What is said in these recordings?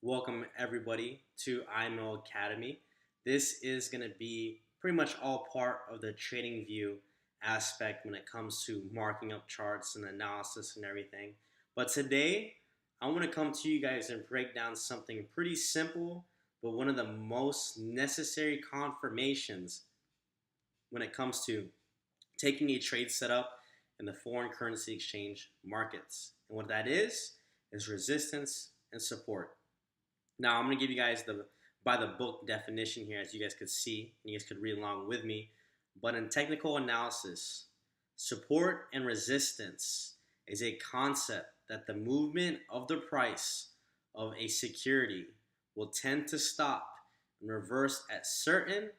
Welcome everybody to IMO Academy. This is going to be pretty much all part of the trading view aspect when it comes to marking up charts and analysis and everything. But today, I want to come to you guys and break down something pretty simple, but one of the most necessary confirmations when it comes to taking a trade setup in the foreign currency exchange markets. And what that is resistance and support. Now I'm going to give you guys the by the book definition here, as you guys could see, and you guys could read along with me. But in technical analysis, support and resistance is a concept that the movement of the price of a security will tend to stop and reverse at certain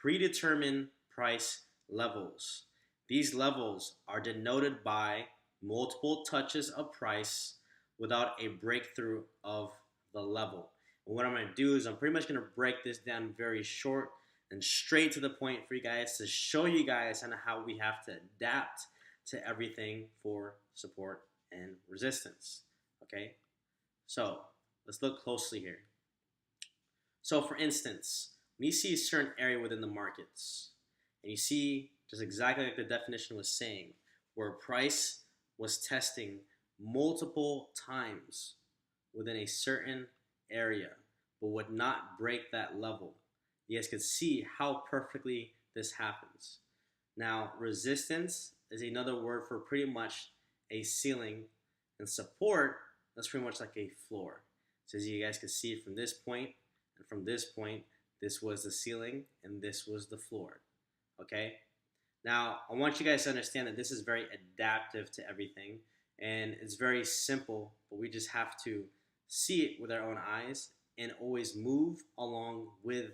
predetermined price levels. These levels are denoted by multiple touches of price without a breakthrough of the level. And what I'm going to do is I'm pretty much going to break this down very short and straight to the point for you guys to show you guys kind of how we have to adapt to everything for support and resistance. Okay, so let's look closely here. So for instance, when you see a certain area within the markets and you see just exactly like the definition was saying, where price was testing multiple times within a certain area but would not break that level. You guys can see how perfectly this happens. Now, resistance is another word for pretty much a ceiling, and support, that's pretty much like a floor. So as you guys can see from this point and from this point, this was the ceiling and this was the floor. Okay? Now, I want you guys to understand that this is very adaptive to everything, and it's very simple, but we just have to see it with our own eyes and always move along with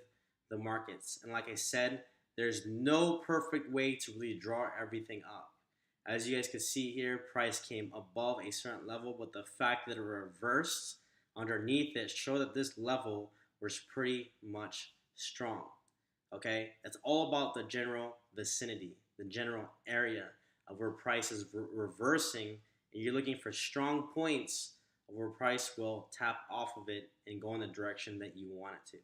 the markets. And like I said, there's no perfect way to really draw everything up. As you guys can see here, price came above a certain level, but the fact that it reversed underneath it showed that this level was pretty much strong. Okay, it's all about the general vicinity, the general area of where price is reversing, and you're looking for strong points of where price will tap off of it and go in the direction that you want it to.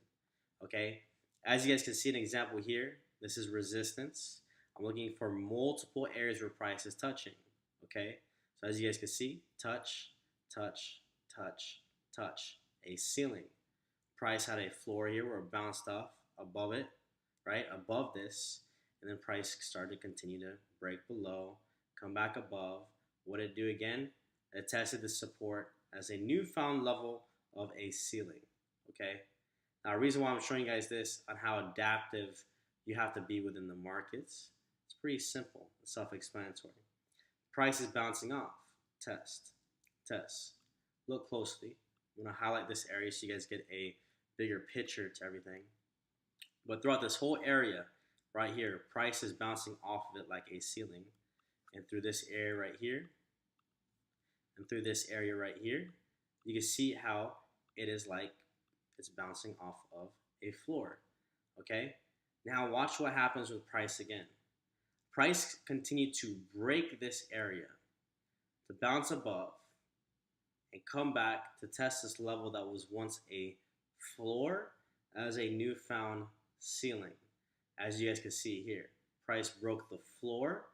Okay, as you guys can see an example here, this is resistance. I'm looking for multiple areas where price is touching. Okay, so as you guys can see, touch, touch, touch, touch, a ceiling. Price had a floor here where it bounced off above it, right, above this, and then price started to continue to break below, come back above. What did it do again? It tested the support as a newfound level of a ceiling. Okay, now the reason why I'm showing you guys this on how adaptive you have to be within the markets, it's pretty simple, it's self-explanatory. Price is bouncing off, test, test. Look closely. I'm going to highlight this area so you guys get a bigger picture to everything. But throughout this whole area right here, price is bouncing off of it like a ceiling. And through this area right here, and through this area right here, you can see how it is like it's bouncing off of a floor. Okay? Now watch what happens with price again. Price continued to break this area, to bounce above, and come back to test this level that was once a floor as a newfound ceiling. As you guys can see here, price broke the floor,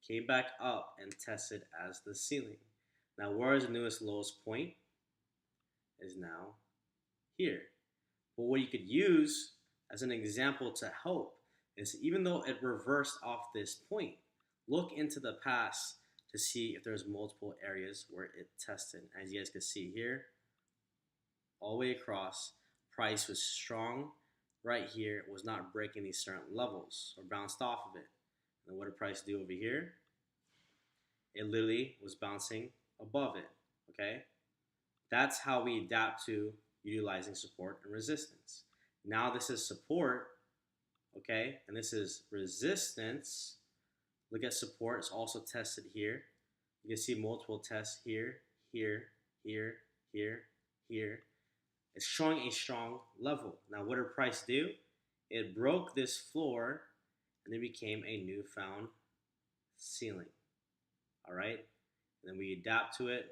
came back up and tested as the ceiling. Now where is the newest lowest point? Is now here. But what you could use as an example to help is, even though it reversed off this point, look into the past to see if there's multiple areas where it tested. As you guys can see here, all the way across, price was strong right here. It was not breaking these certain levels or bounced off of it. And what did price do over here? It literally was bouncing above it. Okay, that's how we adapt to utilizing support and resistance. Now this is support, okay, and this is resistance. Look at support, it's also tested here. You can see multiple tests here, here, here, here, here. It's showing a strong level. Now what did price do? It broke this floor and it became a newfound ceiling. All right, and then we adapt to it.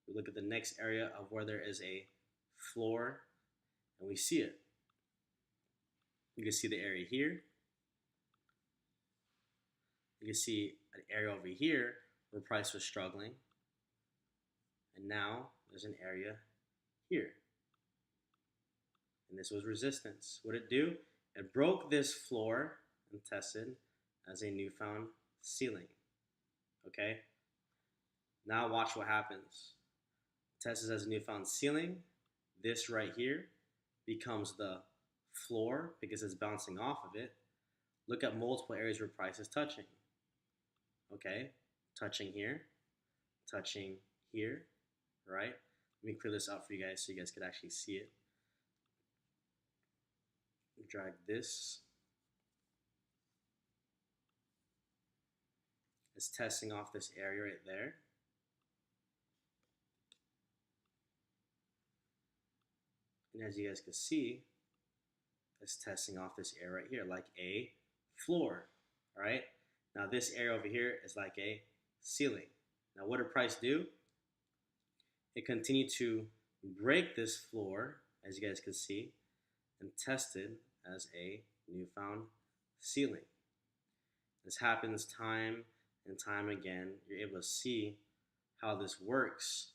We look at the next area of where there is a floor and we see it. You can see the area here. You can see an area over here where price was struggling. And now there's an area here. And this was resistance. What did it do? It broke this floor and tested as a newfound ceiling. Okay? Now watch what happens. Tested as a newfound ceiling. This right here becomes the floor because it's bouncing off of it. Look at multiple areas where price is touching. Okay? Touching here. Touching here. Right? Let me clear this out for you guys so you guys could actually see it. Drag this. It's testing off this area right there. And as you guys can see, it's testing off this area right here like a floor. All right. Now this area over here is like a ceiling. Now what did price do? It continued to break this floor, as you guys can see, and tested as a newfound ceiling. This happens time and time again. You're able to see how this works.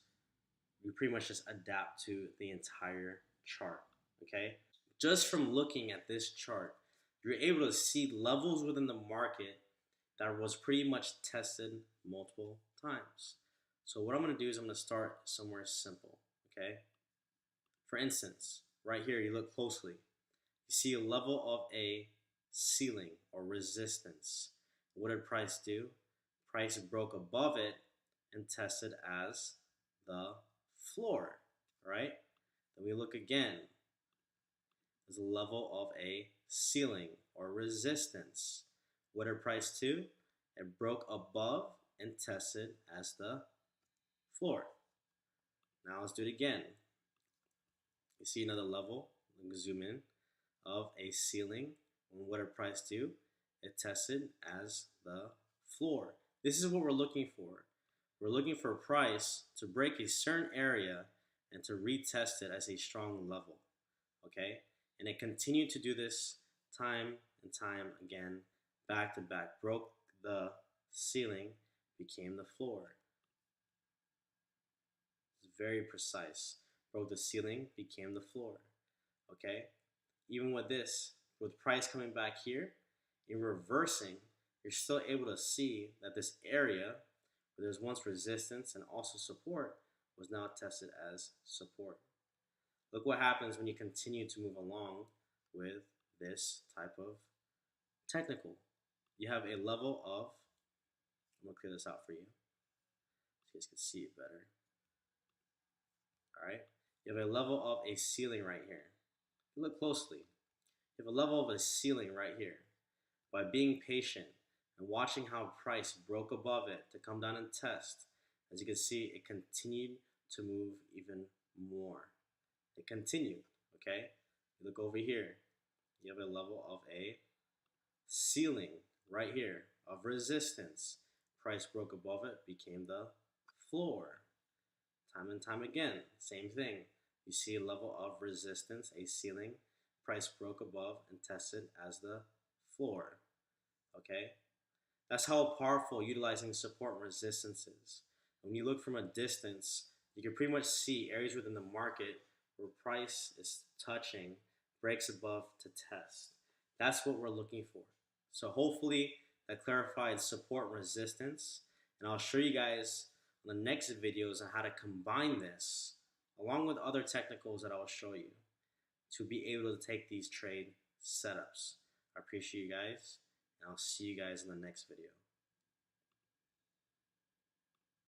We pretty much just adapt to the entire chart, okay? Just from looking at this chart, you're able to see levels within the market that was pretty much tested multiple times. So what I'm going to do is I'm going to start somewhere simple, okay? For instance, right here, you look closely. You see a level of a ceiling or resistance. What did price do? Price broke above it and tested as the floor, right? Then we look again. There's a level of a ceiling or resistance. What did price do? It broke above and tested as the floor. Now let's do it again. You see another level, let me zoom in, of a ceiling. And what did price do? It tested as the floor. This is what we're looking for. We're looking for a price to break a certain area and to retest it as a strong level, okay? And it continued to do this time and time again, back to back. Broke the ceiling, became the floor. It's very precise. Broke the ceiling, became the floor, okay? Even with this, with price coming back here, in reversing, you're still able to see that this area where there's once resistance and also support was now tested as support. Look what happens when you continue to move along with this type of technical. You have a level of, I'm going to clear this out for you so you guys can see it better. All right, you have a level of a ceiling right here. You look closely. You have a level of a ceiling right here. By being patient and watching how price broke above it to come down and test, as you can see, it continued to move even more. It continued, okay? You look over here. You have a level of a ceiling right here of resistance. Price broke above it, became the floor. Time and time again, same thing. You see a level of resistance, a ceiling. Price broke above and tested as the floor. Okay? That's how powerful utilizing support and resistance is. When you look from a distance, you can pretty much see areas within the market where price is touching, breaks above to test. That's what we're looking for. So hopefully that clarified support and resistance. And I'll show you guys in the next videos on how to combine this along with other technicals that I'll show you to be able to take these trade setups. I appreciate you guys, and I'll see you guys in the next video.